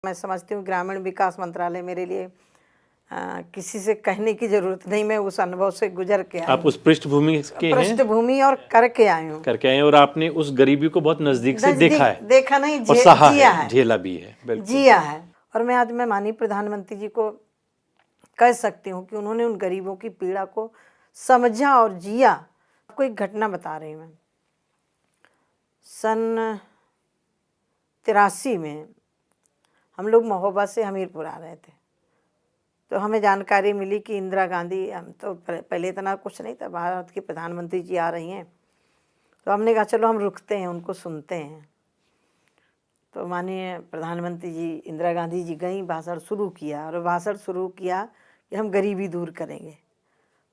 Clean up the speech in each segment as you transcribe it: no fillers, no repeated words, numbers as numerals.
मैं समझती हूँ ग्रामीण विकास मंत्रालय मेरे लिए किसी से कहने की जरूरत नहीं, मैं उस अनुभव से गुजर के आई आप उस पृष्ठभूमि के हैं, पृष्ठभूमि और करके आई हूँ, करके आए हैं, और आपने उस गरीबी को बहुत नजदीक से देखा है, देखा नहीं, और सहा जिया है, झेला भी है, बिल्कुल जिया है। और मैं आज माननीय प्रधानमंत्री जी को कह सकती हूँ कि उन्होंने उन गरीबों की पीड़ा को समझा और जिया। आपको एक घटना बता रही हूँ मैं। सन 83 में हम लोग महोबा से हमीरपुर आ रहे थे, तो हमें जानकारी मिली कि इंदिरा गांधी, हम तो पहले इतना कुछ नहीं था, भारत की प्रधानमंत्री जी आ रही हैं, तो हमने कहा चलो हम रुकते हैं, उनको सुनते हैं। तो माननीय प्रधानमंत्री जी इंदिरा गांधी जी गई, भाषण शुरू किया, और भाषण शुरू किया कि हम गरीबी दूर करेंगे।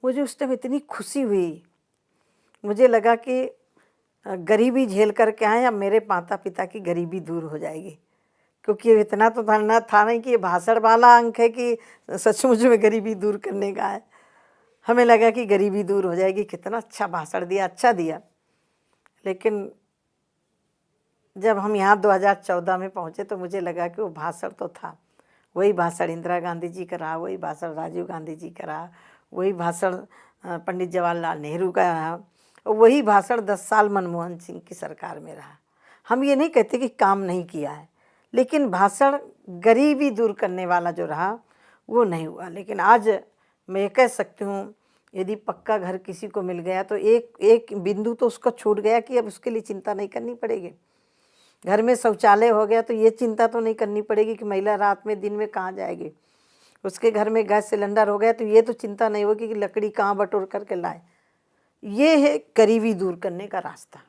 मुझे उस टाइम इतनी खुशी हुई, मुझे लगा कि गरीबी झेल करके आए, अब मेरे माता पिता की गरीबी दूर हो जाएगी, क्योंकि इतना तो था नहीं कि ये भाषण वाला अंक है कि सचमुच में गरीबी दूर करने का है। हमें लगा कि गरीबी दूर हो जाएगी, कितना अच्छा भाषण दिया, अच्छा दिया। लेकिन जब हम यहाँ 2014 में पहुँचे तो मुझे लगा कि वो भाषण तो था, वही भाषण इंदिरा गांधी जी का रहा, वही भाषण राजीव गांधी जी का रहा, वही भाषण पंडित जवाहरलाल नेहरू का रहा, और वही भाषण 10 साल मनमोहन सिंह की सरकार में रहा। हम ये नहीं कहते कि काम नहीं किया है, लेकिन भाषण गरीबी दूर करने वाला जो रहा वो नहीं हुआ। लेकिन आज मैं ये कह सकती हूँ, यदि पक्का घर किसी को मिल गया तो एक बिंदु तो उसका छूट गया कि अब उसके लिए चिंता नहीं करनी पड़ेगी। घर में शौचालय हो गया तो ये चिंता तो नहीं करनी पड़ेगी कि महिला रात में दिन में कहाँ जाएगी। उसके घर में गैस सिलेंडर हो गया तो ये तो चिंता नहीं होगी कि लकड़ी कहाँ बटोर करके लाए। ये है गरीबी दूर करने का रास्ता।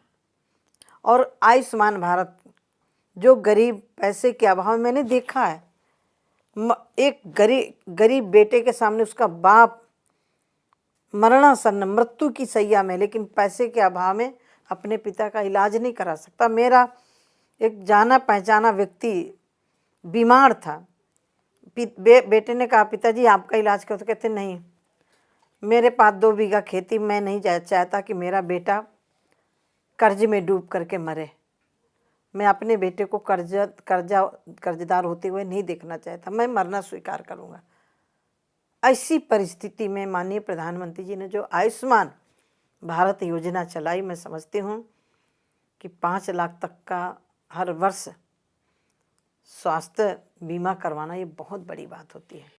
और आयुष्मान भारत, जो गरीब पैसे के अभाव, मैंने देखा है एक गरीब बेटे के सामने उसका बाप मरणासन्न, मृत्यु की शैया में, लेकिन पैसे के अभाव में अपने पिता का इलाज नहीं करा सकता। मेरा एक जाना पहचाना व्यक्ति बीमार था, बेटे ने कहा पिताजी आपका इलाज करो, तो कहते नहीं, मेरे पास 2 बीघा खेती, मैं नहीं चाहता कि मेरा बेटा कर्ज में डूब करके मरे, मैं अपने बेटे को कर्जदार होते हुए नहीं देखना चाहता, मैं मरना स्वीकार करूँगा। ऐसी परिस्थिति में माननीय प्रधानमंत्री जी ने जो आयुष्मान भारत योजना चलाई, मैं समझती हूँ कि 5 लाख तक का हर वर्ष स्वास्थ्य बीमा करवाना ये बहुत बड़ी बात होती है।